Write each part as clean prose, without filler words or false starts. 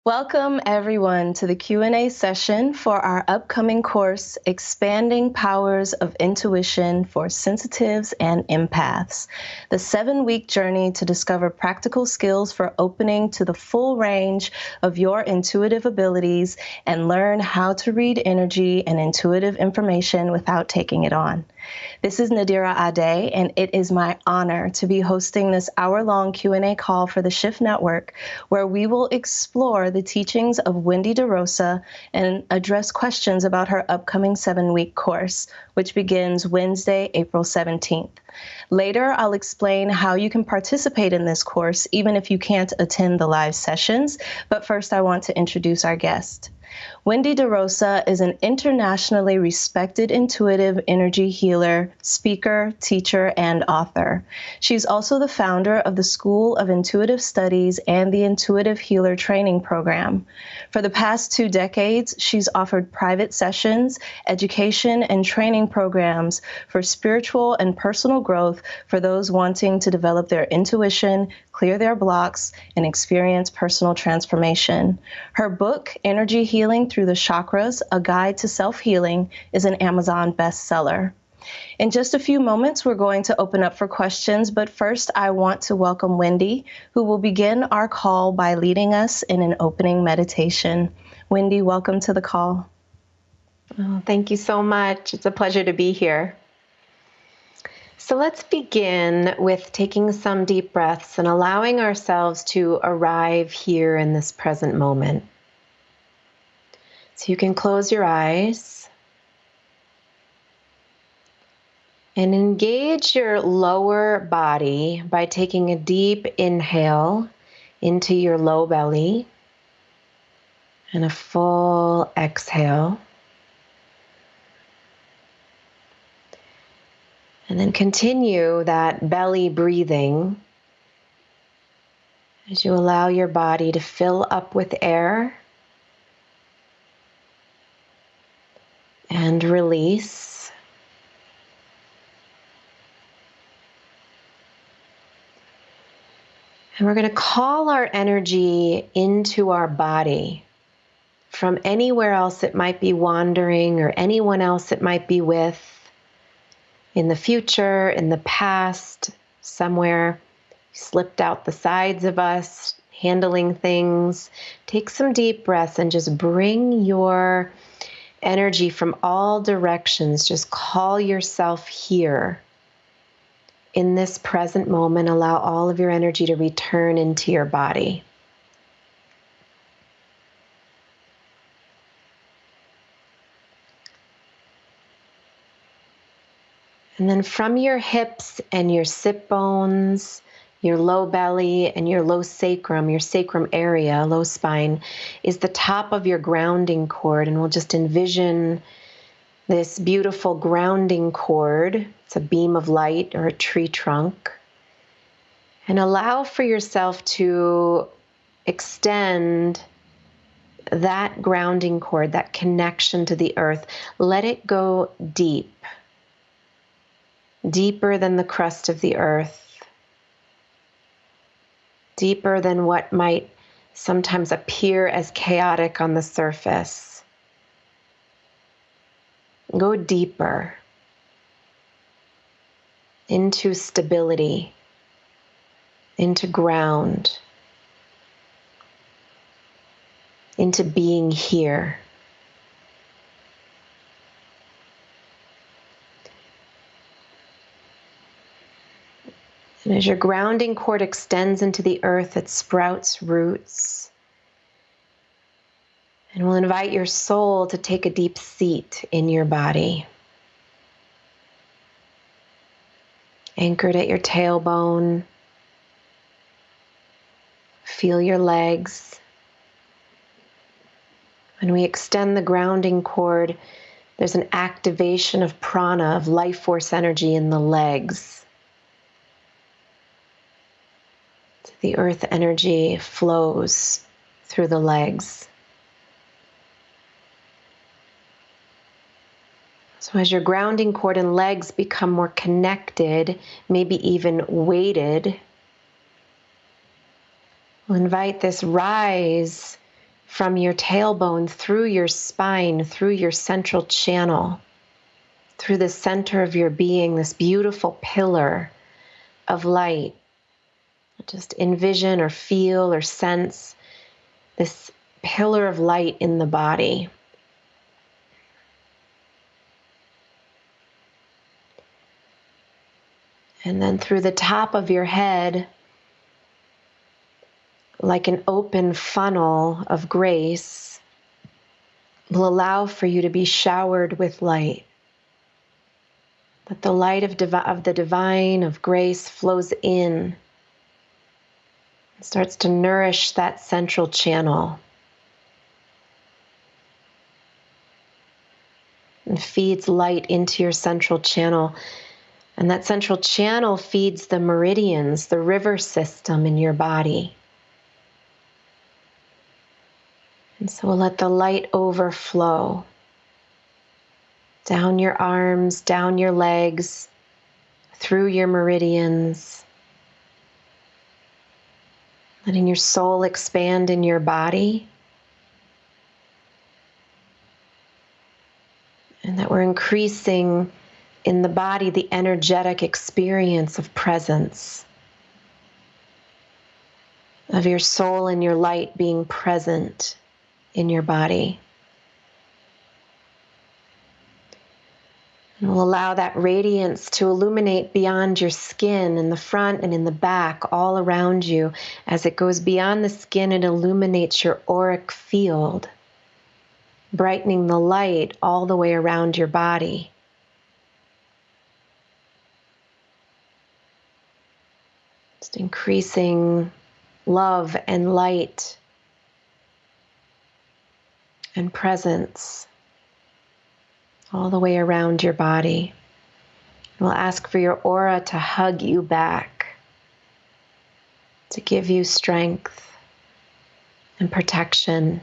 Welcome everyone to the Q&A session for our upcoming course, Expanding Powers of Intuition for Sensitives and Empaths, the 7-week journey to discover practical skills for opening to the full range of your intuitive abilities and learn how to read energy and intuitive information without taking it on. This is Nadira Ade, and it is my honor to be hosting this hour-long Q&A call for the Shift Network, where we will explore the teachings of Wendy Rosa and address questions about her upcoming 7-week course, which begins Wednesday, April 17th. Later, I'll explain how you can participate in this course, even if you can't attend the live sessions, but first I want to introduce our guest. Wendy Rosa is an internationally respected intuitive energy healer, speaker, teacher, and author. She's also the founder of the School of Intuitive Studies and the Intuitive Healer Training Program. For the past 2 decades, she's offered private sessions, education, and training programs for spiritual and personal growth for those wanting to develop their intuition, clear their blocks, and experience personal transformation. Her book, Energy Healing Through the Chakras, A Guide to Self-Healing, is an Amazon bestseller. In just a few moments, we're going to open up for questions, but first I want to welcome Wendy, who will begin our call by leading us in an opening meditation. Wendy, welcome to the call. Oh, thank you so much. It's a pleasure to be here. So let's begin with taking some deep breaths and allowing ourselves to arrive here in this present moment. So you can close your eyes and engage your lower body by taking a deep inhale into your low belly and a full exhale. And then continue that belly breathing as you allow your body to fill up with air and release. And we're going to call our energy into our body from anywhere else it might be wandering or anyone else it might be with. In the future, in the past, somewhere slipped out the sides of us, handling things. Take some deep breaths and just bring your energy from all directions. Just call yourself here. In this present moment, allow all of your energy to return into your body. And then from your hips and your sit bones, your low belly and your low sacrum area, low spine, is the top of your grounding cord. And we'll just envision this beautiful grounding cord. It's a beam of light or a tree trunk. And allow for yourself to extend that grounding cord, that connection to the earth. Let it go deep. Deeper than the crust of the earth, deeper than what might sometimes appear as chaotic on the surface. Go deeper into stability, into ground, into being here. And as your grounding cord extends into the earth, it sprouts roots. And we'll invite your soul to take a deep seat in your body. Anchored at your tailbone. Feel your legs. When we extend the grounding cord, there's an activation of prana, of life force energy in the legs. The earth energy flows through the legs. So as your grounding cord and legs become more connected, maybe even weighted, we'll invite this rise from your tailbone, through your spine, through your central channel, through the center of your being, this beautiful pillar of light. Just envision or feel or sense this pillar of light in the body. And then through the top of your head, like an open funnel of grace, will allow for you to be showered with light. That the light of the divine, of grace, flows in and starts to nourish that central channel and feeds light into your central channel. And that central channel feeds the meridians, the river system in your body. And so we'll let the light overflow down your arms, down your legs, through your meridians, letting your soul expand in your body. And that we're increasing in the body the energetic experience of presence, of your soul and your light being present in your body. And we'll allow that radiance to illuminate beyond your skin, in the front and in the back, all around you. As it goes beyond the skin, it illuminates your auric field, brightening the light all the way around your body. Just increasing love and light and presence all the way around your body. We'll ask for your aura to hug you back, to give you strength and protection.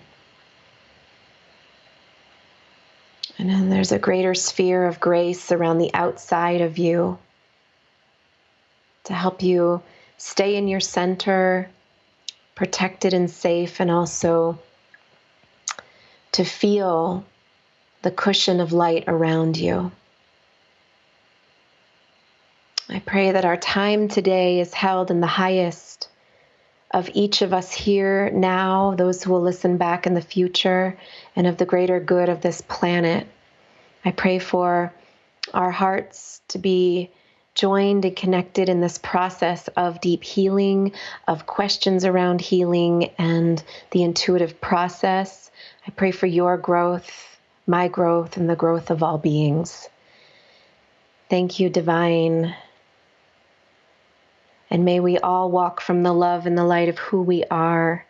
And then there's a greater sphere of grace around the outside of you to help you stay in your center, protected and safe, and also to feel the cushion of light around you. I pray that our time today is held in the highest of each of us here now, those who will listen back in the future, and of the greater good of this planet. I pray for our hearts to be joined and connected in this process of deep healing, of questions around healing and the intuitive process. I pray for your growth, my growth, and the growth of all beings. Thank you, Divine. And may we all walk from the love and the light of who we are,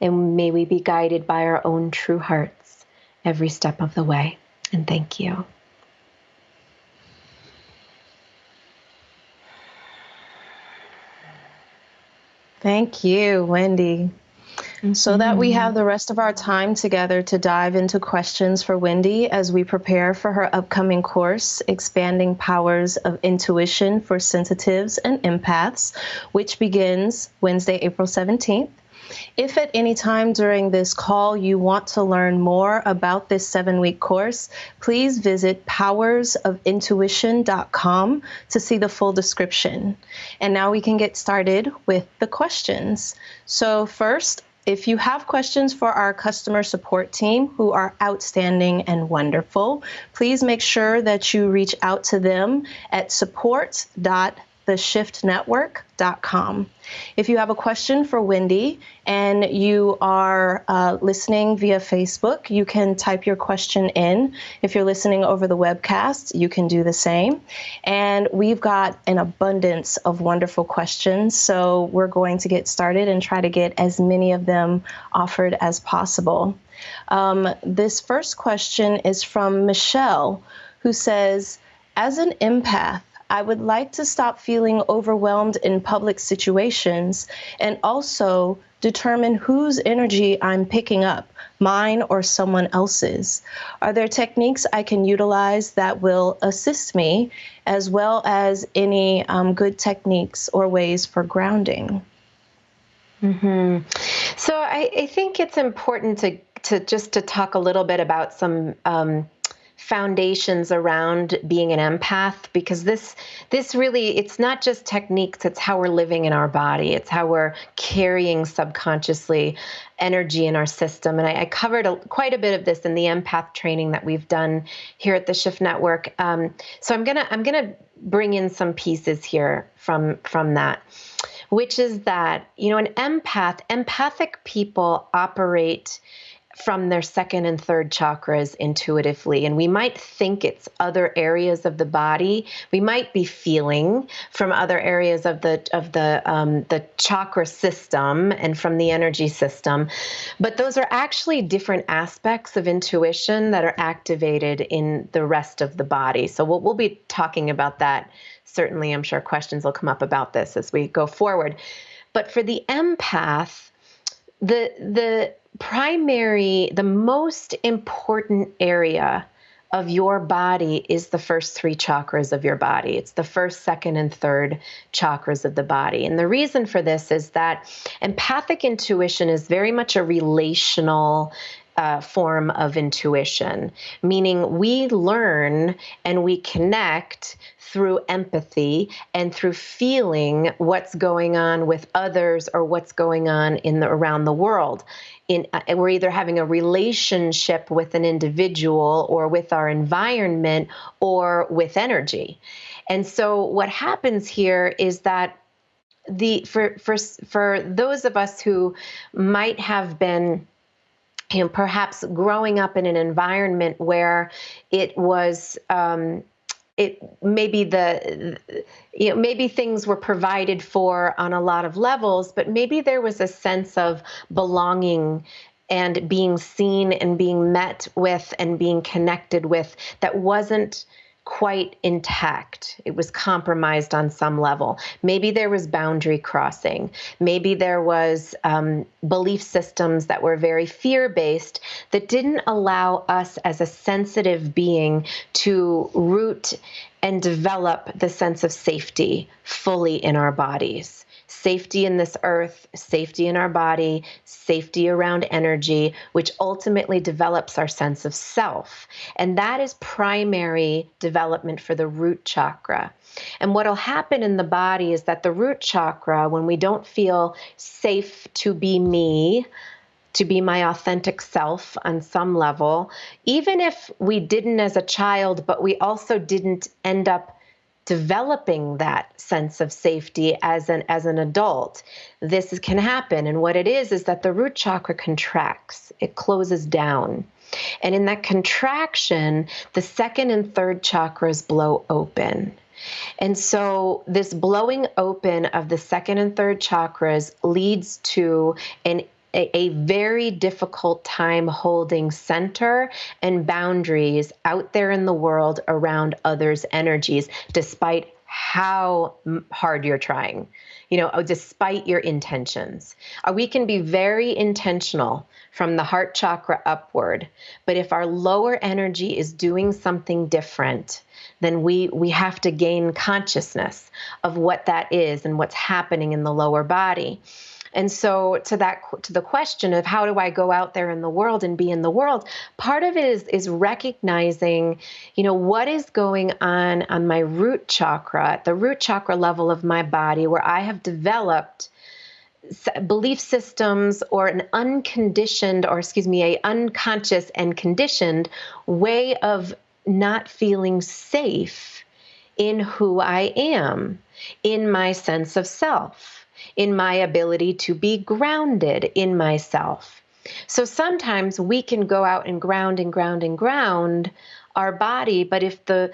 and may we be guided by our own true hearts every step of the way. And thank you. Thank you, Wendy. So that we have the rest of our time together to dive into questions for Wendy as we prepare for her upcoming course, Expanding Powers of Intuition for Sensitives and Empaths, which begins Wednesday, April 17th. If at any time during this call you want to learn more about this 7-week course, please visit powersofintuition.com to see the full description. And now we can get started with the questions. So first, if you have questions for our customer support team, who are outstanding and wonderful, please make sure that you reach out to them at support.theshiftnetwork.com. If you have a question for Wendy and you are listening via Facebook, you can type your question in. If you're listening over the webcast, you can do the same. And we've got an abundance of wonderful questions, so we're going to get started and try to get as many of them offered as possible. This first question is from Michelle, who says, as an empath, I would like to stop feeling overwhelmed in public situations and also determine whose energy I'm picking up, mine or someone else's. Are there techniques I can utilize that will assist me, as well as any good techniques or ways for grounding? So I think it's important to just to talk a little bit about some foundations around being an empath, because this really, it's not just techniques, it's how we're living in our body. It's how we're carrying subconsciously energy in our system. And I covered quite a bit of this in the empath training that we've done here at the Shift Network. So I'm gonna bring in some pieces here from that, which is that, an empathic people operate from their second and third chakras intuitively. And we might think it's other areas of the body. We might be feeling from other areas of the chakra system and from the energy system. But those are actually different aspects of intuition that are activated in the rest of the body. So we'll be talking about that. Certainly, I'm sure questions will come up about this as we go forward. But for the empath, the most important area of your body is the first three chakras of your body. It's the first, second, and third chakras of the body. And the reason for this is that empathic intuition is very much a relational form of intuition, meaning we learn and we connect through empathy and through feeling what's going on with others or what's going on around the world. We're either having a relationship with an individual or with our environment or with energy. And so what happens here is that for those of us who might have been perhaps growing up in an environment where it was maybe things were provided for on a lot of levels, but maybe there was a sense of belonging and being seen and being met with and being connected with that wasn't quite intact. It was compromised on some level. Maybe there was boundary crossing. Maybe there was belief systems that were very fear-based that didn't allow us as a sensitive being to root and develop the sense of safety fully in our bodies. Safety in this earth, safety in our body, safety around energy, which ultimately develops our sense of self. And that is primary development for the root chakra. And what will happen in the body is that the root chakra, when we don't feel safe to be me, to be my authentic self on some level, even if we didn't as a child, but we also didn't end up developing that sense of safety as an adult, this can happen. And what it is that the root chakra contracts, it closes down. And in that contraction, the second and third chakras blow open. And so this blowing open of the second and third chakras leads to a very difficult time holding center and boundaries out there in the world around others' energies, despite how hard you're trying, despite your intentions. We can be very intentional from the heart chakra upward, but if our lower energy is doing something different, then we have to gain consciousness of what that is and what's happening in the lower body. And so to the question of how do I go out there in the world and be in the world, part of it is recognizing, what is going on my root chakra, at the root chakra level of my body, where I have developed belief systems or an unconscious and conditioned way of not feeling safe in who I am, in my sense of self, in my ability to be grounded in myself. So sometimes we can go out and ground our body, but if the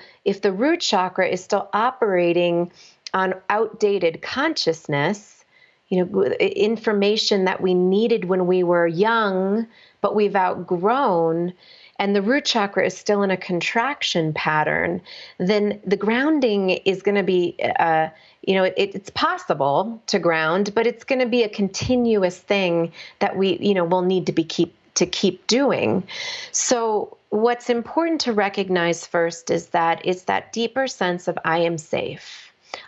root chakra is still operating on outdated consciousness, information that we needed when we were young, but we've outgrown, and the root chakra is still in a contraction pattern, then the grounding is going to be, it's possible to ground, but it's going to be a continuous thing that we, will need to keep doing. So what's important to recognize first is that it's that deeper sense of I am safe.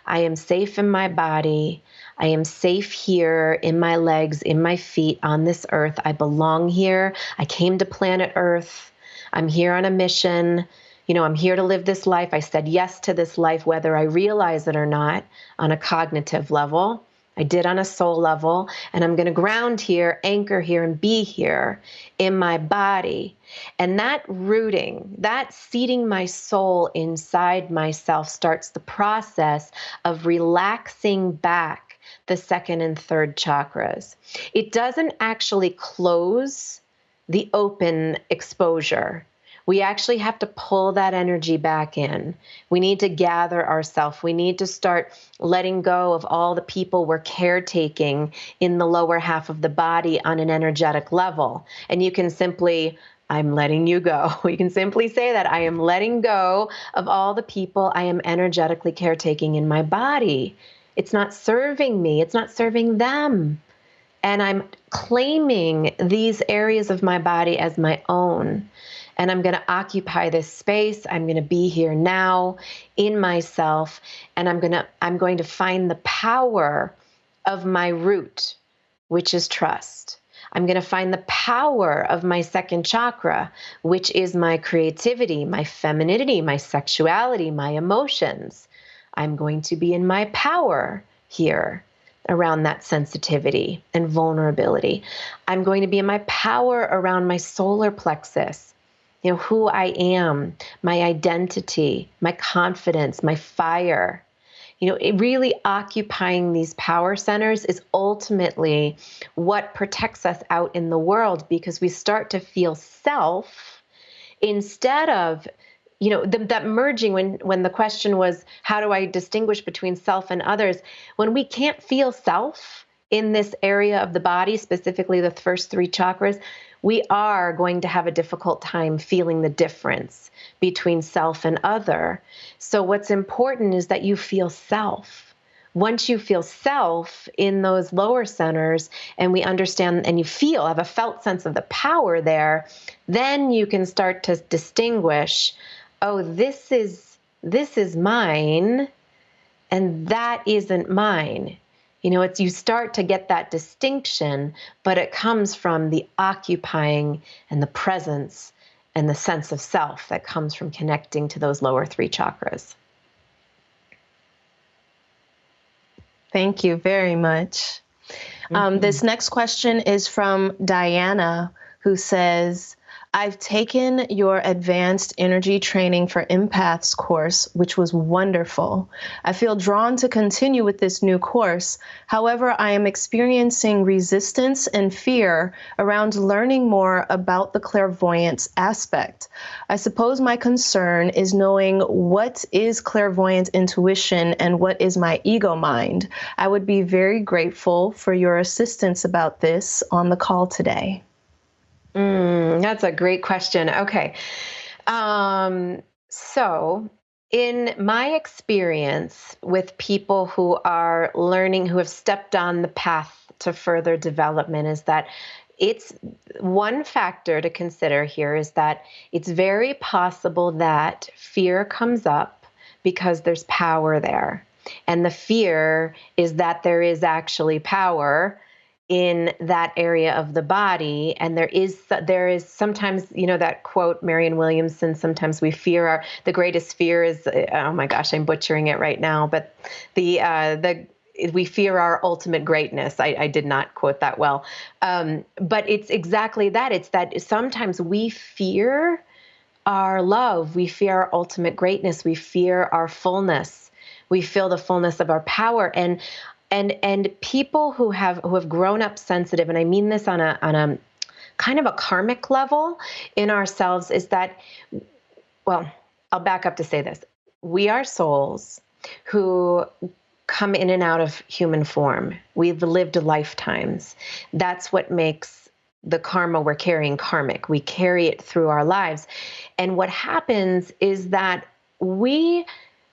I am safe in my body. I am safe here in my legs, in my feet, on this earth. I belong here. I came to planet Earth. I'm here on a mission. I'm here to live this life. I said yes to this life, whether I realize it or not, on a cognitive level. I did on a soul level, and I'm going to ground here, anchor here, and be here in my body. And that rooting, that seating my soul inside myself starts the process of relaxing back the second and third chakras. It doesn't actually close the open exposure. We actually have to pull that energy back in. We need to gather ourselves. We need to start letting go of all the people we're caretaking in the lower half of the body on an energetic level. And you can simply, I'm letting you go. You can simply say that I am letting go of all the people I am energetically caretaking in my body. It's not serving me. It's not serving them. And I'm claiming these areas of my body as my own. And I'm going to occupy this space. I'm going to be here now in myself. And I'm going to find the power of my root, which is trust. I'm going to find the power of my second chakra, which is my creativity, my femininity, my sexuality, my emotions. I'm going to be in my power here around that sensitivity and vulnerability. I'm going to be in my power around my solar plexus, who I am, my identity, my confidence, my fire. It really occupying these power centers is ultimately what protects us out in the world, because we start to feel self instead of, that merging when the question was, how do I distinguish between self and others? When we can't feel self in this area of the body, specifically the first three chakras, we are going to have a difficult time feeling the difference between self and other. So what's important is that you feel self. Once you feel self in those lower centers, and we understand and you have a felt sense of the power there, then you can start to distinguish, oh, this is mine, and that isn't mine. You start to get that distinction, but it comes from the occupying and the presence and the sense of self that comes from connecting to those lower three chakras. Thank you very much. This next question is from Diana, who says, I've taken your advanced energy training for empaths course, which was wonderful. I feel drawn to continue with this new course. However, I am experiencing resistance and fear around learning more about the clairvoyance aspect. I suppose my concern is knowing what is clairvoyant intuition and what is my ego mind. I would be very grateful for your assistance about this on the call today. That's a great question. Okay. So in my experience with people who are learning, who have stepped on the path to further development, is that it's one factor to consider here is that it's very possible that fear comes up because there's power there. And the fear is that there is actually power in that area of the body. And there is sometimes, that quote, Marianne Williamson, sometimes we fear the greatest fear is, oh my gosh, I'm butchering it right now, but we fear our ultimate greatness. I did not quote that well. But it's exactly that. It's that sometimes we fear our love. We fear our ultimate greatness. We fear our fullness. We feel the fullness of our power. And people who have grown up sensitive, and I mean this on a kind of a karmic level in ourselves, is that, well, I'll back up to say this. We are souls who come in and out of human form. We've lived lifetimes. That's what makes the karma we're carrying karmic. We carry it through our lives. And what happens is that we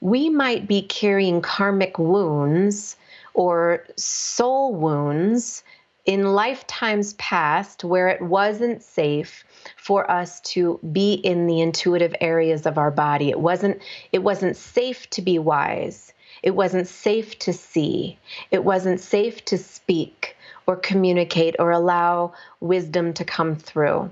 might be carrying karmic wounds or soul wounds in lifetimes past where it wasn't safe for us to be in the intuitive areas of our body. It wasn't safe to be wise. It wasn't safe to see. It wasn't safe to speak or communicate or allow wisdom to come through.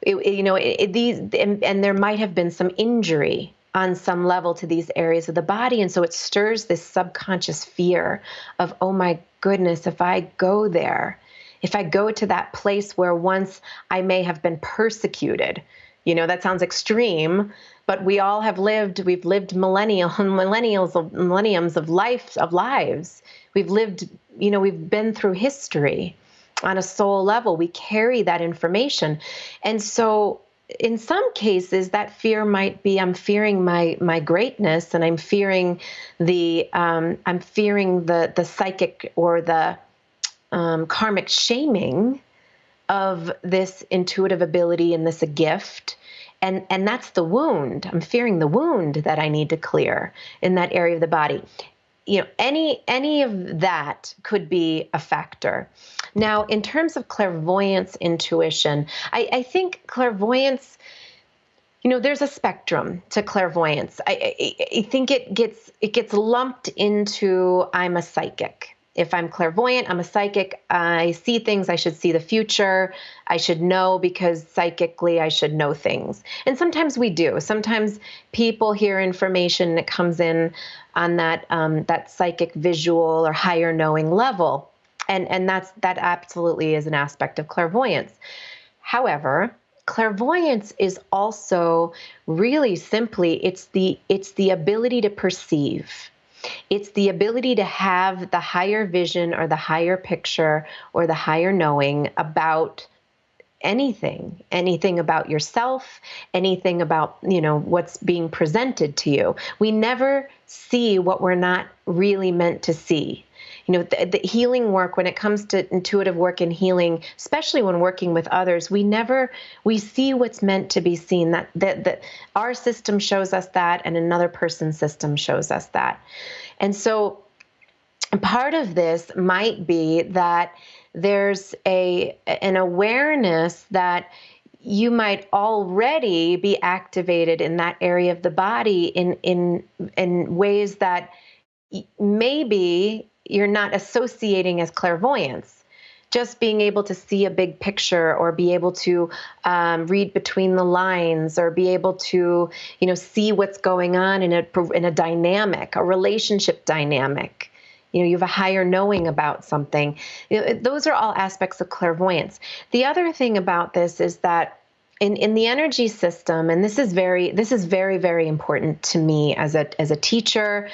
And there might have been some injury on some level to these areas of the body. And so it stirs this subconscious fear of, oh my goodness, if I go there, if I go to that place where once I may have been persecuted, that sounds extreme, but we all have lived, we've lived millenniums of lives. We've lived, we've been through history on a soul level. We carry that information. And so in some cases, that fear might be, I'm fearing my greatness, and I'm fearing the psychic or the karmic shaming of this intuitive ability and this a gift. And that's the wound. I'm fearing the wound that I need to clear in that area of the body. Any of that could be a factor. Now, in terms of clairvoyance, intuition, I think clairvoyance, there's a spectrum to clairvoyance. I think it gets lumped into, I'm a psychic. If I'm clairvoyant, I'm a psychic. I see things. I should see the future. I should know because psychically I should know things. And sometimes we do. Sometimes people hear information and it comes in on that psychic, visual, or higher knowing level. And that absolutely is an aspect of clairvoyance. However, clairvoyance is also really simply, it's the ability to perceive. It's the ability to have the higher vision or the higher picture or the higher knowing about anything about yourself, anything about, what's being presented to you. We never see what we're not really meant to see. The healing work, when it comes to intuitive work and healing, especially when working with others, we see what's meant to be seen. That our system shows us that, and another person's system shows us that. And so part of this might be that there's an awareness that you might already be activated in that area of the body in ways that maybe you're not associating as clairvoyance. Just being able to see a big picture, or be able to read between the lines, or be able to, see what's going on in a dynamic, a relationship dynamic. You have a higher knowing about something. Those are all aspects of clairvoyance. The other thing about this is that in the energy system, and this is very, very important to me as a teacher,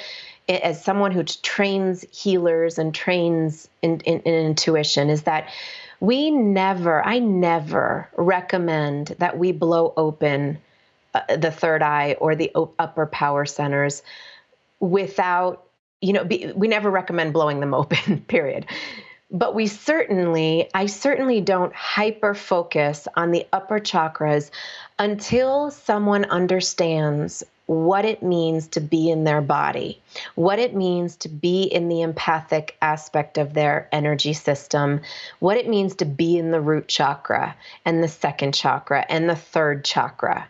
as someone who trains healers and trains in intuition, is that I never recommend that we blow open the third eye or the upper power centers without, we never recommend blowing them open, period. But I certainly don't hyper focus on the upper chakras until someone understands what it means to be in their body, what it means to be in the empathic aspect of their energy system, what it means to be in the root chakra and the second chakra and the third chakra.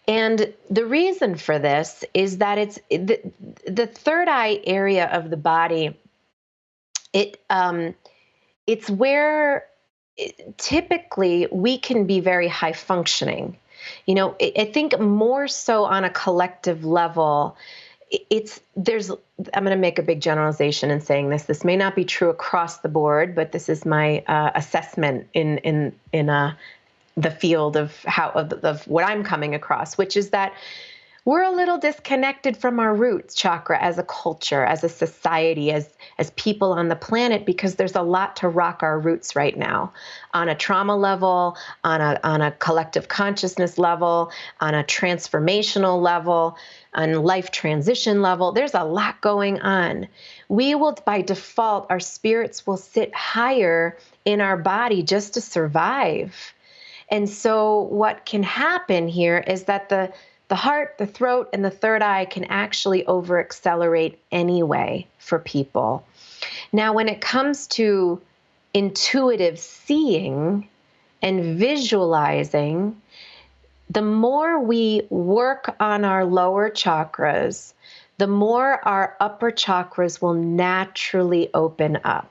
And the reason for this is that it's the third eye area of the body. It's where typically we can be very high functioning. I think more so on a collective level, I'm going to make a big generalization in saying this. This may not be true across the board, but this is my assessment in the field of what I'm coming across, which is that we're a little disconnected from our roots chakra as a culture, as a society, as people on the planet, because there's a lot to rock our roots right now on a trauma level, on a collective consciousness level, on a transformational level, on life transition level. There's a lot going on. We will, by default, our spirits will sit higher in our body just to survive. And so what can happen here is that the heart, the throat, and the third eye can actually over-accelerate anyway for people. Now, when it comes to intuitive seeing and visualizing, the more we work on our lower chakras, the more our upper chakras will naturally open up.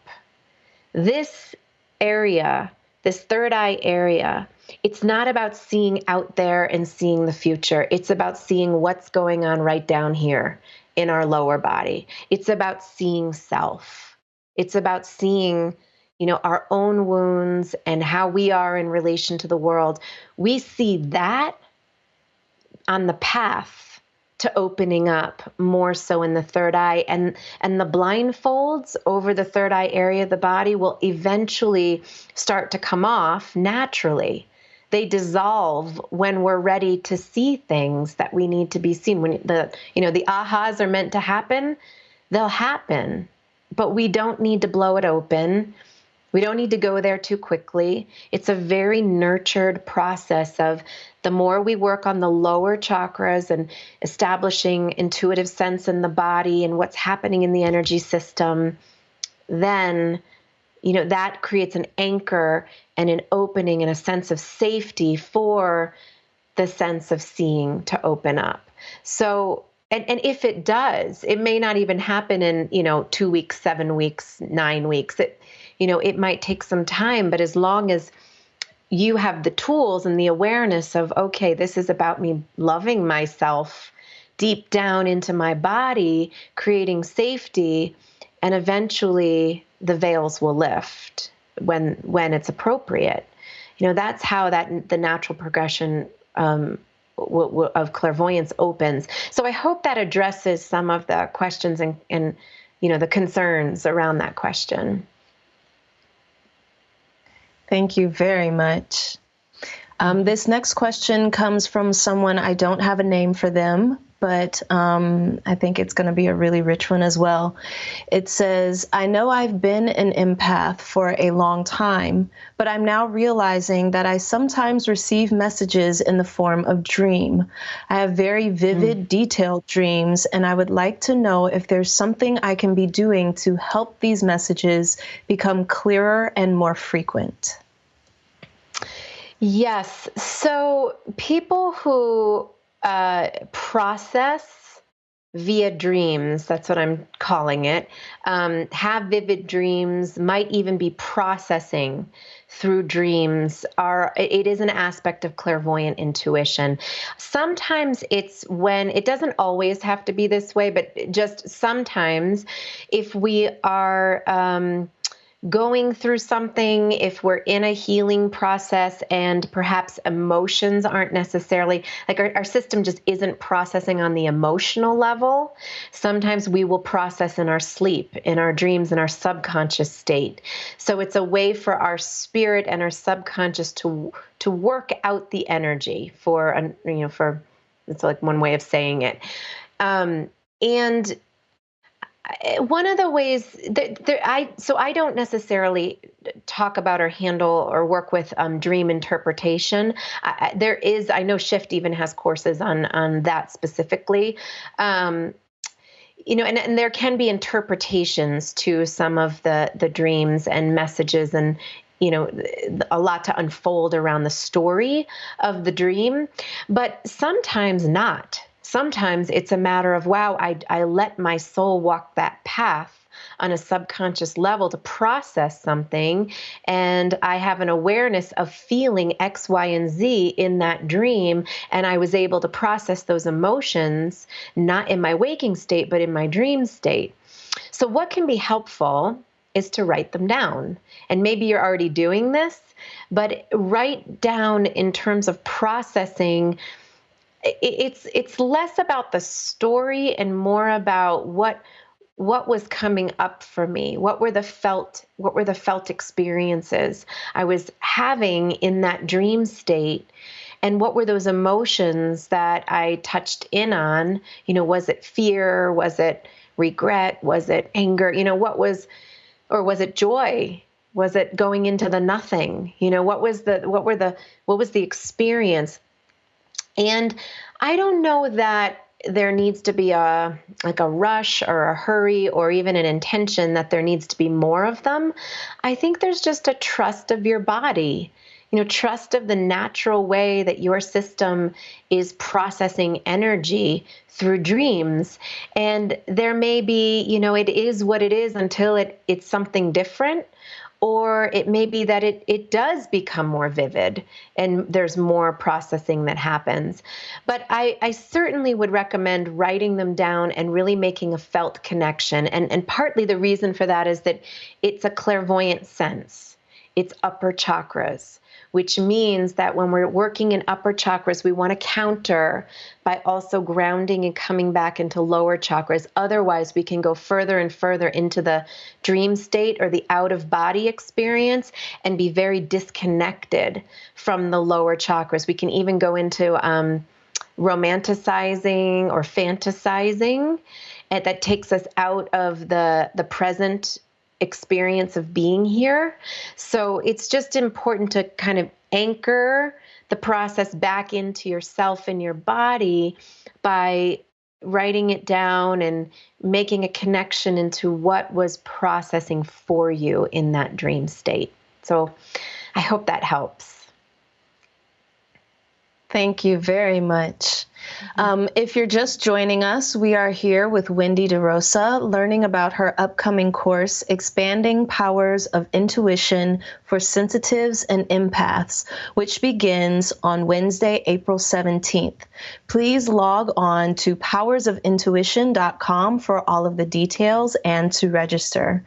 This area, this third eye area, it's not about seeing out there and seeing the future. It's about seeing what's going on right down here in our lower body. It's about seeing self. It's about seeing, our own wounds and how we are in relation to the world. We see that on the path to opening up more so in the third eye, and the blindfolds over the third eye area of the body will eventually start to come off naturally. They dissolve when we're ready to see things that we need to be seen. When the ahas are meant to happen, they'll happen, but we don't need to blow it open. We don't need to go there too quickly. It's a very nurtured process of the more we work on the lower chakras and establishing intuitive sense in the body and what's happening in the energy system, then, that creates an anchor and an opening and a sense of safety for the sense of seeing to open up. So, and if it does, it may not even happen in, 2 weeks, 7 weeks, 9 weeks. It might take some time, but as long as you have the tools and the awareness of, okay, this is about me loving myself deep down into my body, creating safety, and eventually the veils will lift when it's appropriate. That's how the natural progression of clairvoyance opens. So I hope that addresses some of the questions and the concerns around that question. Thank you very much. This next question comes from someone, I don't have a name for them, but I think it's going to be a really rich one as well. It says, I know I've been an empath for a long time, but I'm now realizing that I sometimes receive messages in the form of dream. I have very vivid, detailed dreams, and I would like to know if there's something I can be doing to help these messages become clearer and more frequent. Yes. So people who process via dreams, that's what I'm calling it, have vivid dreams, might even be processing through dreams, it is an aspect of clairvoyant intuition. Sometimes it's when, it doesn't always have to be this way, but just sometimes if we are going through something, if we're in a healing process and perhaps emotions aren't necessarily, like our system just isn't processing on the emotional level, sometimes we will process in our sleep, in our dreams, in our subconscious state. So it's a way for our spirit and our subconscious to work out the energy for it's like one way of saying it. And one of the ways I don't necessarily talk about or handle or work with dream interpretation. I know Shift even has courses on that specifically. And there can be interpretations to some of the dreams and messages, and a lot to unfold around the story of the dream, but sometimes not. Sometimes it's a matter of, wow, I let my soul walk that path on a subconscious level to process something, and I have an awareness of feeling X, Y, and Z in that dream, and I was able to process those emotions, not in my waking state, but in my dream state. So what can be helpful is to write them down. And maybe you're already doing this, but write down in terms of processing. It's less about the story and more about what was coming up for me. What were the felt experiences I was having in that dream state? And what were those emotions that I touched in on? Was it fear? Was it regret? Was it anger? Or was it joy? Was it going into the nothing? What was the experience? And I don't know that there needs to be a rush or a hurry or even an intention that there needs to be more of them. I think there's just a trust of your body. trust of the natural way that your system is processing energy through dreams. And there may be, it is what it is until it's something different. Or it may be that it does become more vivid and there's more processing that happens. But I certainly would recommend writing them down and really making a felt connection. And partly the reason for that is that it's a clairvoyant sense. It's upper chakras, which means that when we're working in upper chakras, we want to counter by also grounding and coming back into lower chakras. Otherwise, we can go further and further into the dream state or the out of body experience and be very disconnected from the lower chakras. We can even go into romanticizing or fantasizing, and that takes us out of the present experience of being here. So it's just important to kind of anchor the process back into yourself and your body by writing it down and making a connection into what was processing for you in that dream state. So I hope that helps. Thank you very much. If you're just joining us, we are here with Wendy Rosa, learning about her upcoming course, Expanding Powers of Intuition for Sensitives and Empaths, which begins on Wednesday, April 17th. Please log on to powersofintuition.com for all of the details and to register.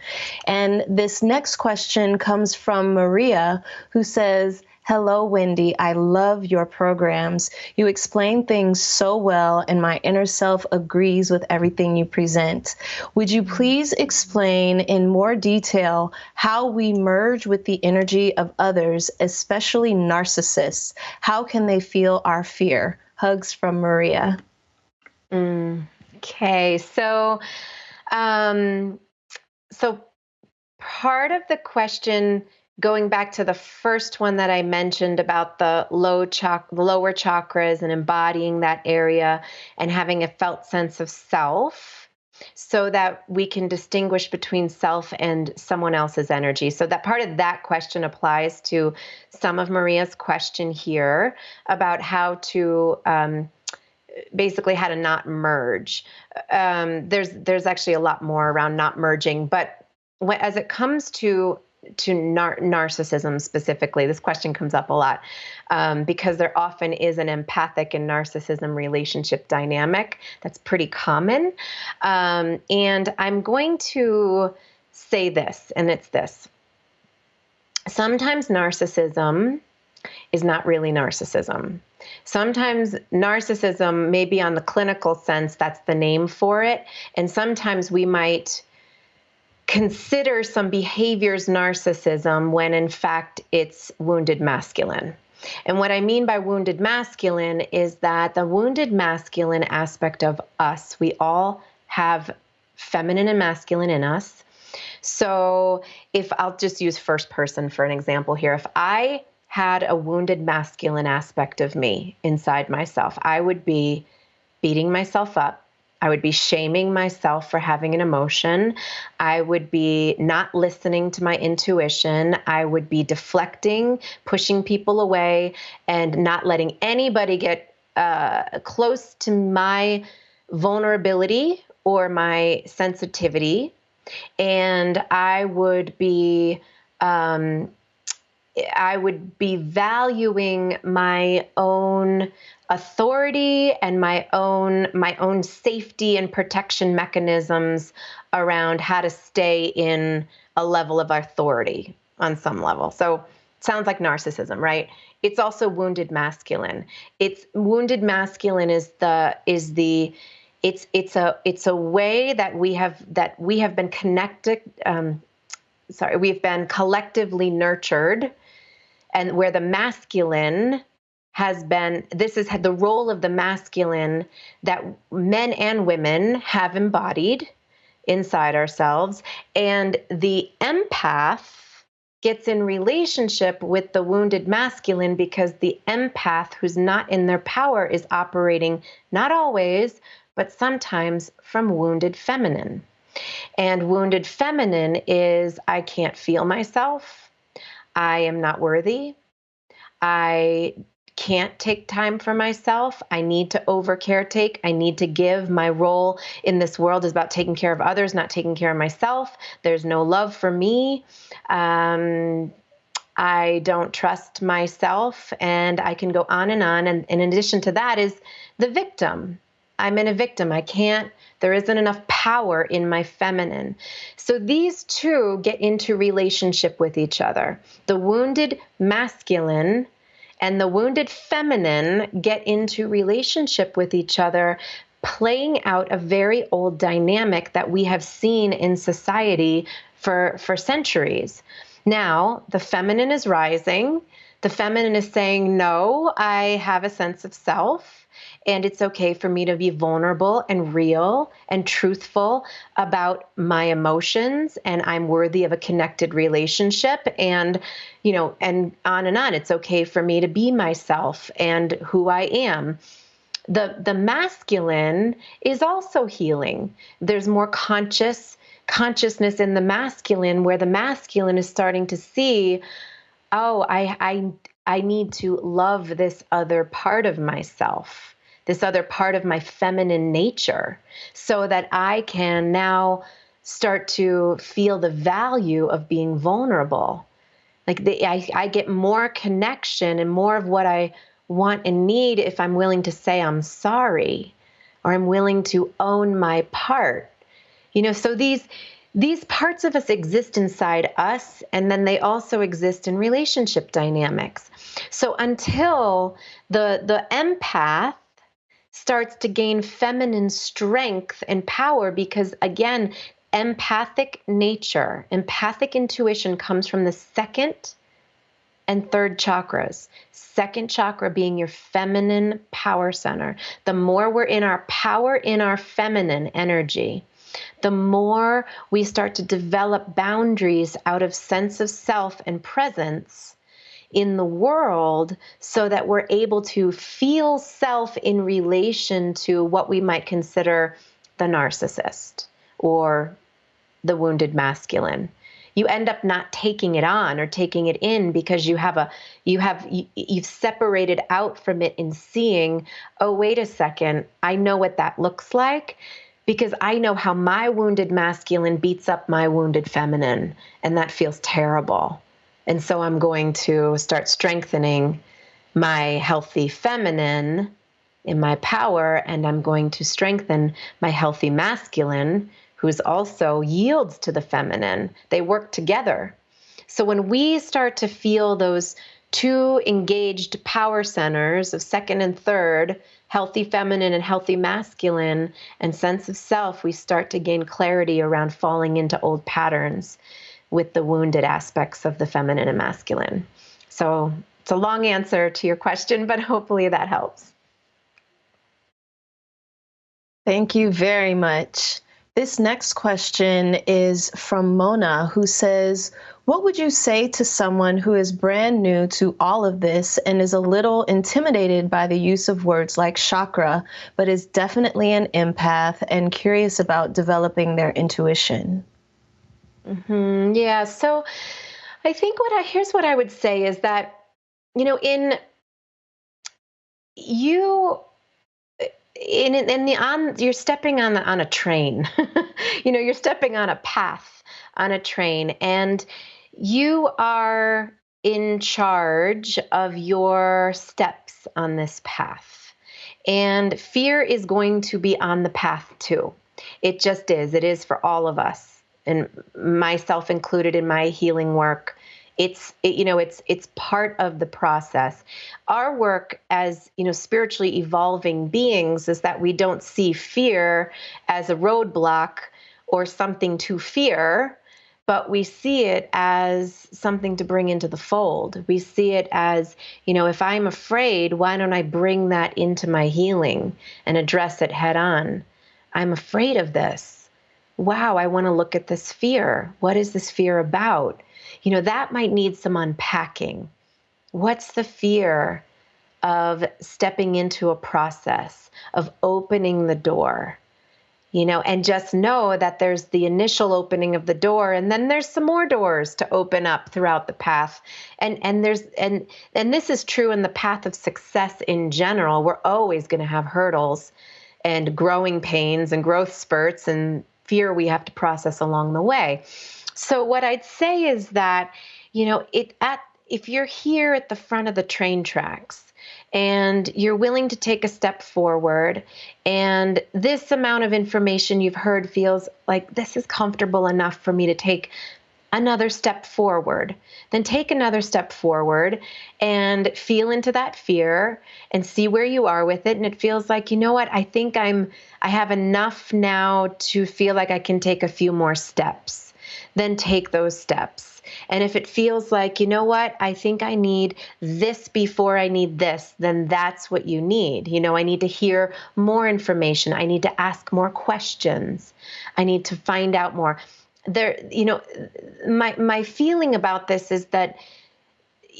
And this next question comes from Maria, who says, "Hello, Wendy. I love your programs. You explain things so well, and my inner self agrees with everything you present. Would you please explain in more detail how we merge with the energy of others, especially narcissists? How can they feel our fear? Hugs from Maria." Okay, so part of the question, going back to the first one that I mentioned about the lower chakras and embodying that area and having a felt sense of self so that we can distinguish between self and someone else's energy. So that part of that question applies to some of Maria's question here about how to basically how to not merge. There's actually a lot more around not merging, but as it comes to narcissism specifically, this question comes up a lot because there often is an empathic and narcissism relationship dynamic that's pretty common. And I'm going to say this, and it's this. Sometimes narcissism is not really narcissism. Sometimes narcissism may be on the clinical sense, that's the name for it. And sometimes we might consider some behaviors narcissism when in fact it's wounded masculine. And what I mean by wounded masculine is that the wounded masculine aspect of us, we all have feminine and masculine in us. So if I'll just use first person for an example here, if I had a wounded masculine aspect of me inside myself, I would be beating myself up. I would be shaming myself for having an emotion. I would be not listening to my intuition. I would be deflecting, pushing people away, and not letting anybody get close to my vulnerability or my sensitivity. And I would be valuing my own authority and my own safety and protection mechanisms around how to stay in a level of authority on some level. So it sounds like narcissism, right? It's also wounded masculine. It's wounded masculine it's a way that we have been connected. We've been collectively nurtured, and where the masculine has been, this is the role of the masculine that men and women have embodied inside ourselves. And the empath gets in relationship with the wounded masculine because the empath who's not in their power is operating, not always, but sometimes from wounded feminine. And wounded feminine is, I can't feel myself. I am not worthy. I can't take time for myself. I need to over caretake. I need to give. My role in this world is about taking care of others, not taking care of myself. There's no love for me. I don't trust myself, and I can go on and on. And in addition to that is the victim. I'm in a victim. There isn't enough power in my feminine. So these two get into relationship with each other. The wounded masculine and the wounded feminine get into relationship with each other, playing out a very old dynamic that we have seen in society for centuries. Now, the feminine is rising. The feminine is saying, no, I have a sense of self, and it's okay for me to be vulnerable and real and truthful about my emotions, and I'm worthy of a connected relationship, and, and on and on. It's okay for me to be myself and who I am. The masculine is also healing. There's more consciousness in the masculine, where the masculine is starting to see, oh, I need to love this other part of myself, this other part of my feminine nature, so that I can now start to feel the value of being vulnerable. I get more connection and more of what I want and need if I'm willing to say I'm sorry, or I'm willing to own my part. So these parts of us exist inside us, and then they also exist in relationship dynamics. So until the empath starts to gain feminine strength and power, because again, empathic nature, empathic intuition comes from the second and third chakras. Second chakra being your feminine power center. The more we're in our power, in our feminine energy, the more we start to develop boundaries out of sense of self and presence in the world, so that we're able to feel self in relation to what we might consider the narcissist or the wounded masculine. You end up not taking it on or taking it in, because you've separated out from it in seeing, oh, wait a second, I know what that looks like, because I know how my wounded masculine beats up my wounded feminine, and that feels terrible. And so I'm going to start strengthening my healthy feminine in my power, and I'm going to strengthen my healthy masculine, who's also yields to the feminine. They work together. So when we start to feel those two engaged power centers of second and third, healthy feminine and healthy masculine, and sense of self, we start to gain clarity around falling into old patterns with the wounded aspects of the feminine and masculine. So it's a long answer to your question, but hopefully that helps. Thank you very much. This next question is from Mona, who says, what would you say to someone who is brand new to all of this and is a little intimidated by the use of words like chakra, but is definitely an empath and curious about developing their intuition? Yeah. So I think here's what I would say is that, you're stepping on a train. You're stepping on a path on a train, and you are in charge of your steps on this path. And fear is going to be on the path too. It just is. It is for all of us, and myself included in my healing work. It's part of the process. Our work as, spiritually evolving beings is that we don't see fear as a roadblock or something to fear, but we see it as something to bring into the fold. We see it as, if I'm afraid, why don't I bring that into my healing and address it head on? I'm afraid of this. Wow, I want to look at this fear. What is this fear about? That might need some unpacking. What's the fear of stepping into a process, of opening the door? and just know that there's the initial opening of the door, and then there's some more doors to open up throughout the path. And this is true in the path of success in general. We're always going to have hurdles and growing pains and growth spurts and fear we have to process along the way. So what I'd say is that, if you're here at the front of the train tracks and you're willing to take a step forward, and this amount of information you've heard feels like this is comfortable enough for me to take another step forward, then take another step forward and feel into that fear and see where you are with it. And it feels like, you know what, I think I have enough now to feel like I can take a few more steps. Then take those steps. And if it feels like, you know what, I think I need this before I need this, then that's what you need. I need to hear more information. I need to ask more questions. I need to find out more. My feeling about this is that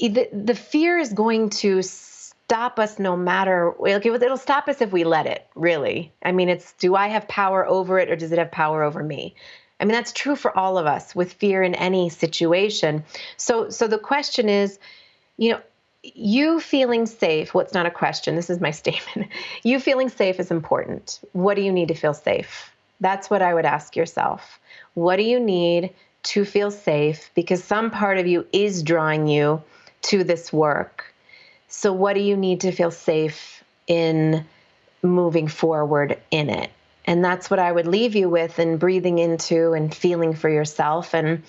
the fear is going to stop us no matter, it'll stop us if we let it, really. I mean, do I have power over it, or does it have power over me? I mean, that's true for all of us with fear in any situation. So the question is, you feeling safe. Well, it's not a question. This is my statement. You feeling safe is important. What do you need to feel safe? That's what I would ask yourself. What do you need to feel safe? Because some part of you is drawing you to this work. So what do you need to feel safe in moving forward in it? And that's what I would leave you with, and breathing into and feeling for yourself. And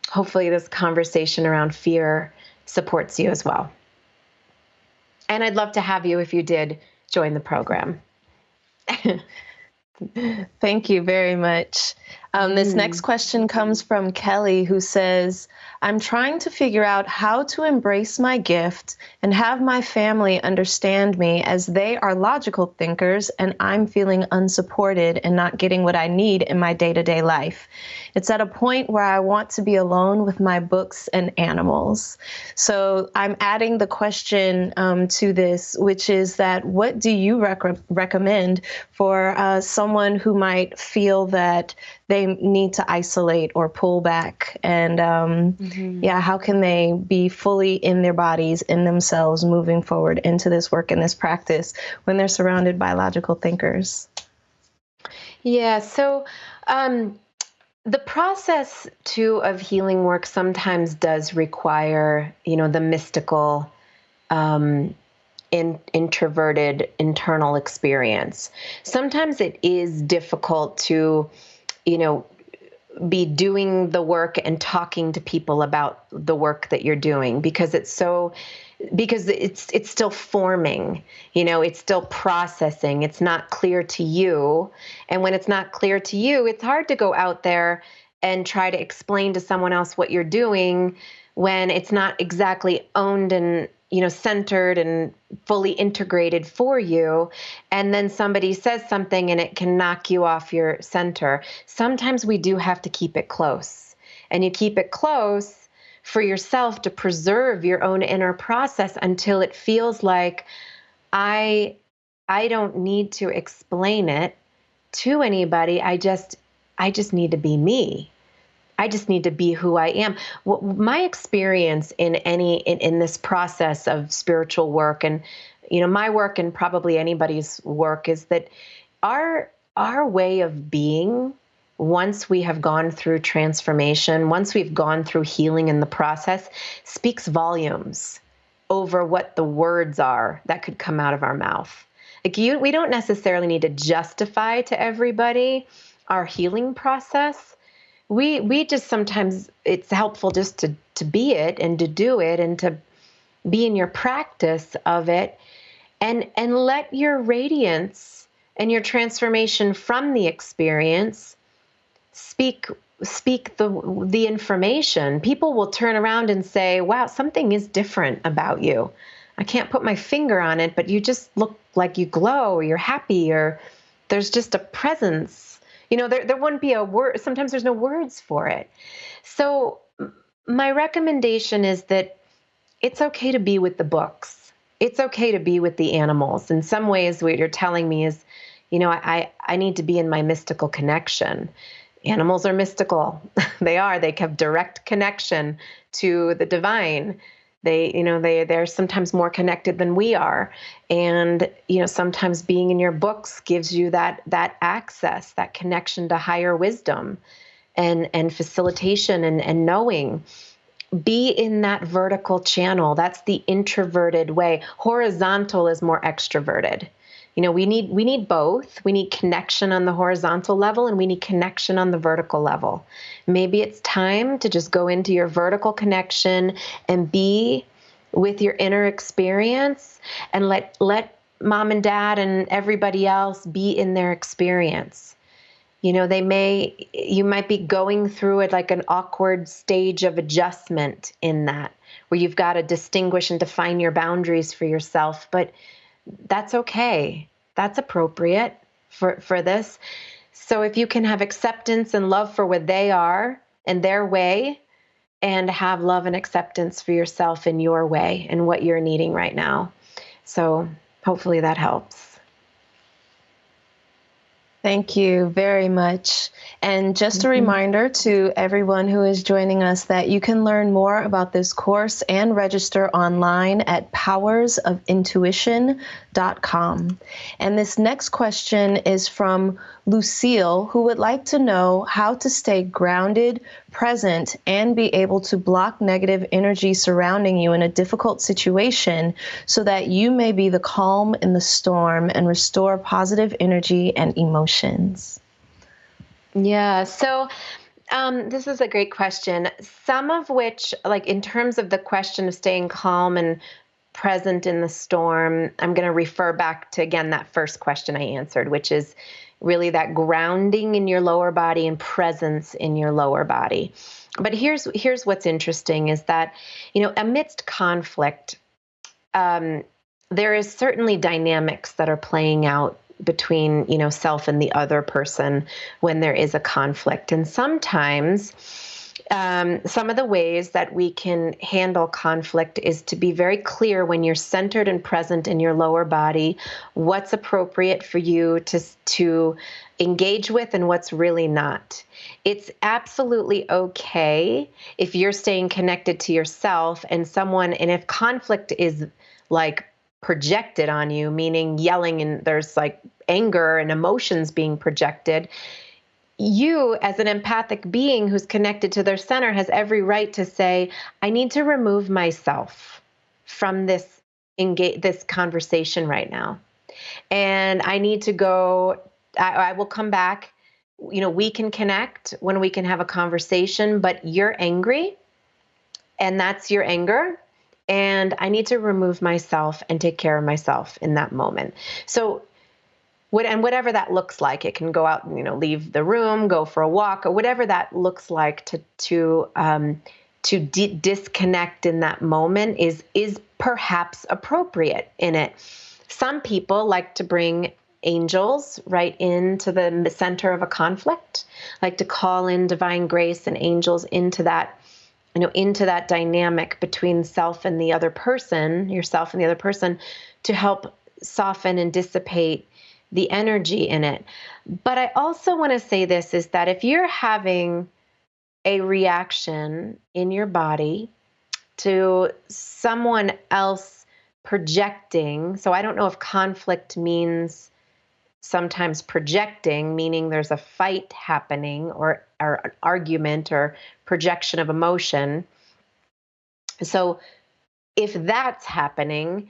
hopefully this conversation around fear supports you as well. And I'd love to have you if you did join the program. Thank you very much. This next question comes from Kelly, who says, I'm trying to figure out how to embrace my gift and have my family understand me, as they are logical thinkers and I'm feeling unsupported and not getting what I need in my day-to-day life. It's at a point where I want to be alone with my books and animals. So I'm adding the question to this, which is that what do you recommend for someone who might feel that they need to isolate or pull back? And how can they be fully in their bodies, in themselves, moving forward into this work and this practice when they're surrounded by logical thinkers? Yeah, so the process too of healing work sometimes does require, the mystical, introverted internal experience. Sometimes it is difficult to, be doing the work and talking to people about the work that you're doing, because it's still forming, it's still processing. It's not clear to you. And when it's not clear to you, it's hard to go out there and try to explain to someone else what you're doing when it's not exactly owned and, centered and fully integrated for you. And then somebody says something and it can knock you off your center. Sometimes we do have to keep it close, and you keep it close for yourself to preserve your own inner process until it feels like I don't need to explain it to anybody. I just need to be me. I just need to be who I am. My experience in this process of spiritual work, and my work and probably anybody's work, is that our way of being, once we have gone through transformation, once we've gone through healing in the process, speaks volumes over what the words are that could come out of our mouth. We don't necessarily need to justify to everybody our healing process. We just sometimes, it's helpful just to be it and to do it and to be in your practice of it, and let your radiance and your transformation from the experience speak the information. People will turn around and say, wow, something is different about you. I can't put my finger on it, but you just look like you glow, or you're happy, or there's just a presence. There wouldn't be a word. Sometimes there's no words for it. So my recommendation is that it's okay to be with the books. It's okay to be with the animals. In some ways, what you're telling me is, I need to be in my mystical connection. Animals are mystical. They are. They have direct connection to the divine. They're sometimes more connected than we are. And, sometimes being in your books gives you that access, that connection to higher wisdom and facilitation and knowing. Be in that vertical channel. That's the introverted way. Horizontal is more extroverted. We need both. We need connection on the horizontal level and we need connection on the vertical level. Maybe it's time to just go into your vertical connection and be with your inner experience and let mom and dad and everybody else be in their experience. You might be going through it like an awkward stage of adjustment in that, where you've got to distinguish and define your boundaries for yourself, but that's okay. That's appropriate for this. So if you can have acceptance and love for what they are and their way, and have love and acceptance for yourself in your way and what you're needing right now. So hopefully that helps. Thank you very much. And just a reminder to everyone who is joining us that you can learn more about this course and register online at powersofintuition.com. And this next question is from Lucille, who would like to know how to stay grounded, present, and be able to block negative energy surrounding you in a difficult situation so that you may be the calm in the storm and restore positive energy and emotions. Yeah, so this is a great question. Some of which, like in terms of the question of staying calm and present in the storm, I'm going to refer back to, again, that first question I answered, which is really that grounding in your lower body and presence in your lower body. But here's what's interesting is that, amidst conflict, there is certainly dynamics that are playing out between, self and the other person when there is a conflict. And sometimes some of the ways that we can handle conflict is to be very clear when you're centered and present in your lower body, what's appropriate for you to engage with and what's really not. It's absolutely okay if you're staying connected to yourself and if conflict is like projected on you, meaning yelling and there's like anger and emotions being projected, you as an empathic being who's connected to their center has every right to say, I need to remove myself from this conversation right now. And I need to go, I will come back. We can connect when we can have a conversation, but you're angry and that's your anger. And I need to remove myself and take care of myself in that moment. So whatever that looks like, it can go out and, leave the room, go for a walk, or whatever that looks like to disconnect in that moment is perhaps appropriate in it. Some people like to bring angels right into the center of a conflict, like to call in divine grace and angels into that, into that dynamic between yourself and the other person, to help soften and dissipate the energy in it. But I also want to say this is that if you're having a reaction in your body to someone else projecting, so I don't know if conflict means sometimes projecting, meaning there's a fight happening or an argument or projection of emotion. So if that's happening,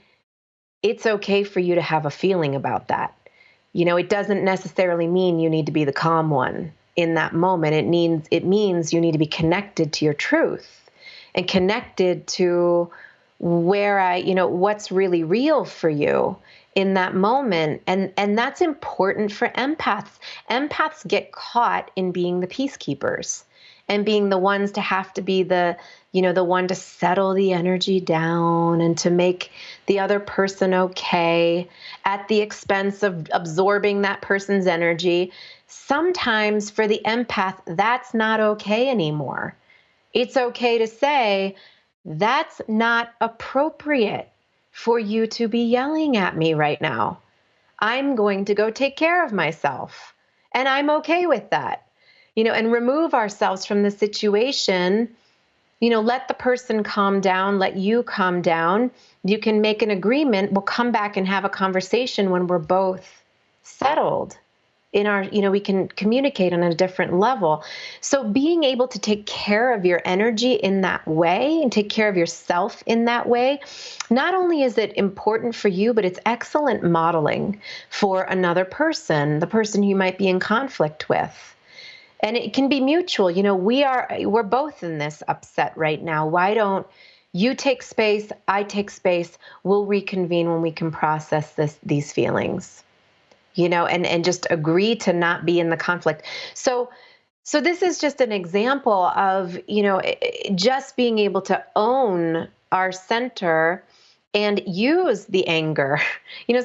it's okay for you to have a feeling about that. It doesn't necessarily mean you need to be the calm one in that moment. It means you need to be connected to your truth and connected to where what's really real for you in that moment. And that's important for empaths. Empaths get caught in being the peacekeepers and being the ones to have to be the one to settle the energy down and to make the other person okay at the expense of absorbing that person's energy. Sometimes for the empath, that's not okay anymore. It's okay to say, that's not appropriate for you to be yelling at me right now. I'm going to go take care of myself. And I'm okay with that. And remove ourselves from the situation. Let the person calm down, let you calm down. You can make an agreement. We'll come back and have a conversation when we're both settled we can communicate on a different level. So being able to take care of your energy in that way and take care of yourself in that way, not only is it important for you, but it's excellent modeling for another person, the person you might be in conflict with. And it can be mutual. We're both in this upset right now. Why don't you take space? I take space. We'll reconvene when we can process these feelings. And just agree to not be in the conflict. So this is just an example of, just being able to own our center and use the anger.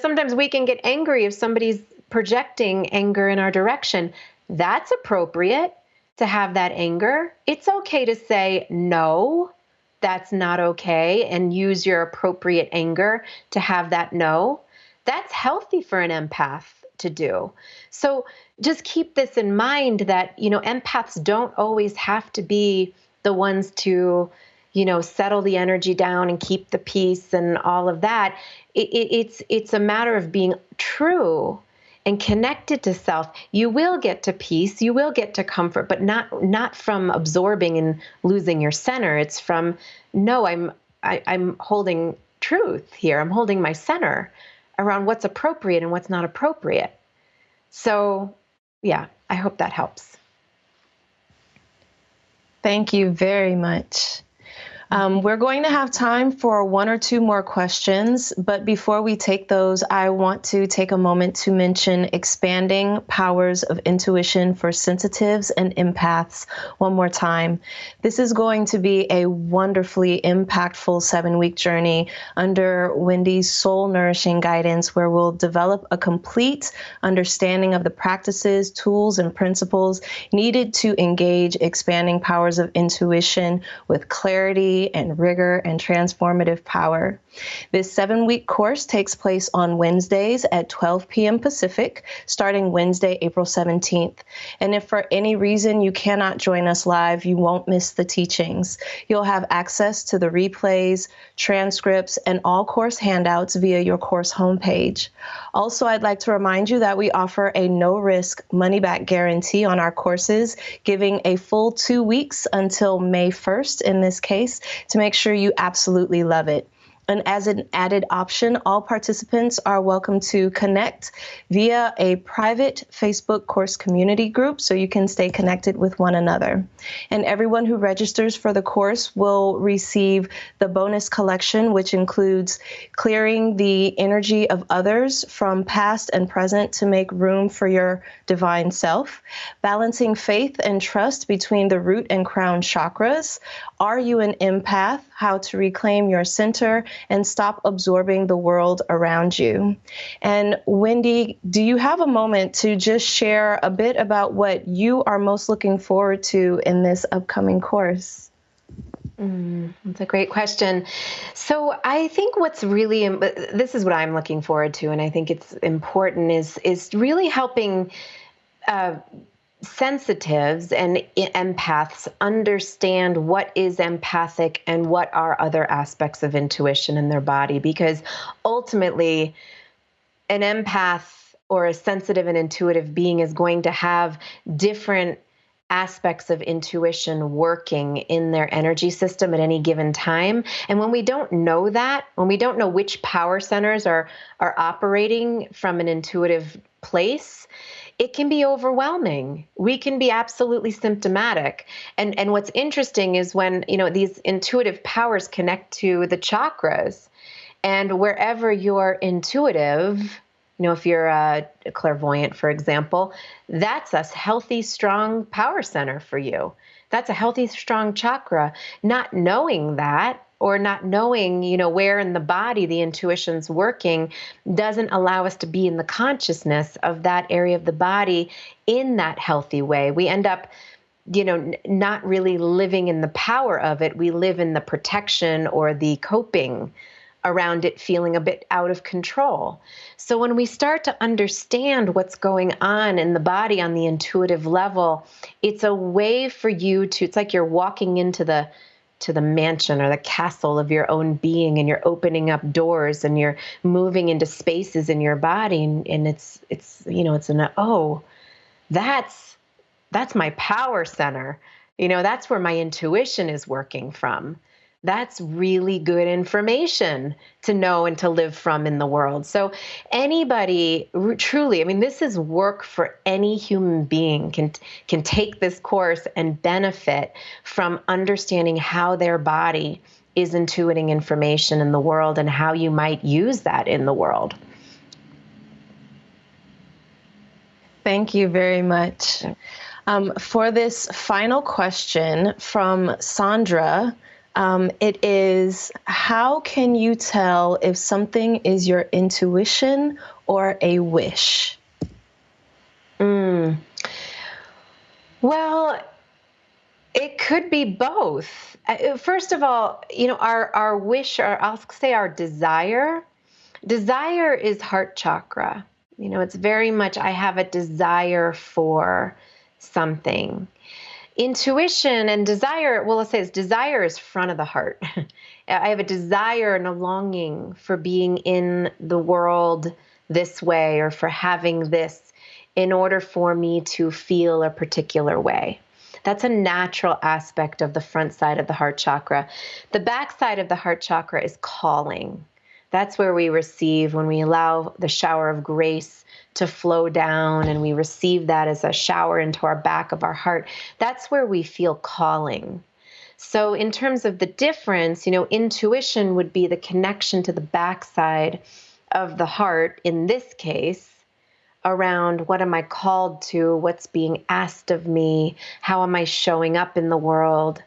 Sometimes we can get angry if somebody's projecting anger in our direction. That's appropriate to have that anger. It's okay to say, no, that's not okay, and use your appropriate anger to have that no. That's healthy for an empath to do. So just keep this in mind that, empaths don't always have to be the ones to, settle the energy down and keep the peace and all of that. It's a matter of being true and connected to self. You will get to peace, you will get to comfort, but not from absorbing and losing your center. It's from, no, I'm holding truth here. I'm holding my center around what's appropriate and what's not appropriate. So, yeah, I hope that helps. Thank you very much. We're going to have time for one or two more questions, but before we take those, I want to take a moment to mention expanding powers of intuition for sensitives and empaths one more time. This is going to be a wonderfully impactful 7-week journey under Wendy's soul nourishing guidance, where we'll develop a complete understanding of the practices, tools, and principles needed to engage expanding powers of intuition with clarity and rigor and transformative power. This 7-week course takes place on Wednesdays at 12 p.m. Pacific, starting Wednesday, April 17th. And if for any reason you cannot join us live, you won't miss the teachings. You'll have access to the replays, transcripts, and all course handouts via your course homepage. Also, I'd like to remind you that we offer a no-risk money-back guarantee on our courses, giving a full 2 weeks until May 1st in this case, to make sure you absolutely love it. And as an added option, all participants are welcome to connect via a private Facebook course community group so you can stay connected with one another. And everyone who registers for the course will receive the bonus collection, which includes clearing the energy of others from past and present to make room for your divine self, balancing faith and trust between the root and crown chakras. Are you an empath? How to reclaim your center and stop absorbing the world around you. And Wendy, do you have a moment to just share a bit about what you are most looking forward to in this upcoming course? That's a great question. So I think this is what I'm looking forward to, and I think it's important, is really helping sensitives and empaths understand what is empathic and what are other aspects of intuition in their body. Because ultimately, an empath or a sensitive and intuitive being is going to have different aspects of intuition working in their energy system at any given time. And when we don't know that, when we don't know which power centers are operating from an intuitive place, it can be overwhelming. We can be absolutely symptomatic. And what's interesting is when, these intuitive powers connect to the chakras, and wherever you're intuitive, if you're a clairvoyant, for example, that's a healthy, strong power center for you. That's a healthy, strong chakra. Not knowing that, or not knowing, where in the body the intuition's working, doesn't allow us to be in the consciousness of that area of the body in that healthy way. We end up, not really living in the power of it. We live in the protection or the coping around it feeling a bit out of control. So when we start to understand what's going on in the body on the intuitive level, it's a way for you to, it's like you're walking into the mansion or the castle of your own being, and you're opening up doors and you're moving into spaces in your body, and it's that's my power center. That's where my intuition is working from. That's really good information to know and to live from in the world. So anybody truly, this is work for any human being can take this course and benefit from understanding how their body is intuiting information in the world and how you might use that in the world. Thank you very much. For this final question from Sandra, it is, how can you tell if something is your intuition or a wish? Well, it could be both. First of all, our wish, or I'll say our desire is heart chakra. It's very much, I have a desire for something. Intuition and desire, well, let's say desire is front of the heart. I have a desire and a longing for being in the world this way, or for having this in order for me to feel a particular way. That's a natural aspect of the front side of the heart chakra. The back side of the heart chakra is calling. That's where we receive, when we allow the shower of grace to flow down and we receive that as a shower into our back of our heart. That's where we feel calling. So in terms of the difference, intuition would be the connection to the backside of the heart, in this case, around what am I called to, what's being asked of me, how am I showing up in the world,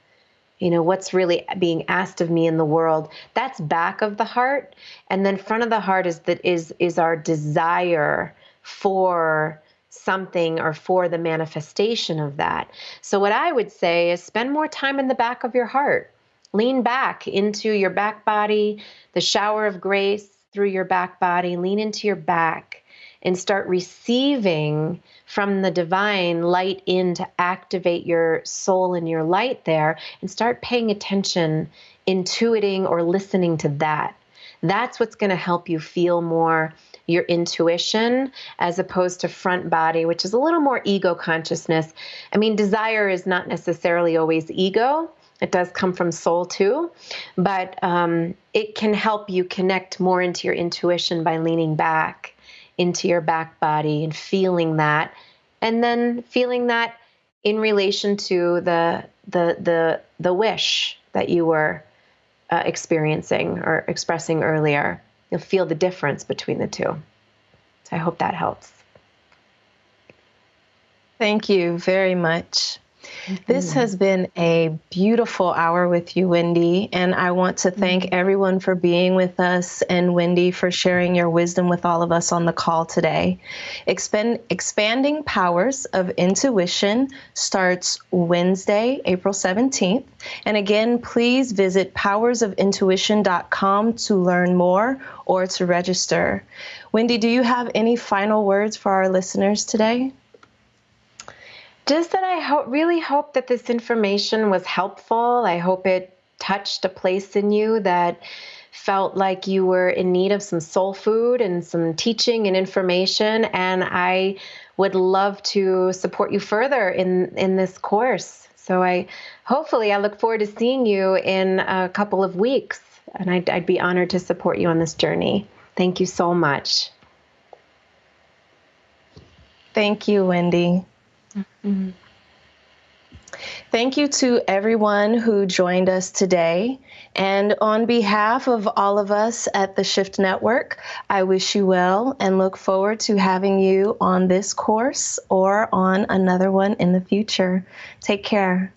what's really being asked of me in the world. That's back of the heart. And then front of the heart is our desire for something, or for the manifestation of that. So what I would say is spend more time in the back of your heart. Lean back into your back body, the shower of grace through your back body. Lean into your back and start receiving from the divine light in to activate your soul and your light there, and start paying attention, intuiting or listening to that. That's what's going to help you feel more your intuition, as opposed to front body, which is a little more ego consciousness. Desire is not necessarily always ego. It does come from soul too, but it can help you connect more into your intuition by leaning back into your back body and feeling that, and then feeling that in relation to the wish that you were experiencing or expressing earlier. You'll feel the difference between the two. So I hope that helps. Thank you very much. This has been a beautiful hour with you, Wendy, and I want to thank everyone for being with us, and Wendy for sharing your wisdom with all of us on the call today. Expanding Powers of Intuition starts Wednesday, April 17th. And again, please visit powersofintuition.com to learn more or to register. Wendy, do you have any final words for our listeners today? Just that I really hope that this information was helpful. I hope it touched a place in you that felt like you were in need of some soul food and some teaching and information. And I would love to support you further in this course. So I look forward to seeing you in a couple of weeks. And I'd be honored to support you on this journey. Thank you so much. Thank you, Wendy. Mm-hmm. Thank you to everyone who joined us today. And on behalf of all of us at the Shift Network, I wish you well and look forward to having you on this course or on another one in the future. Take care.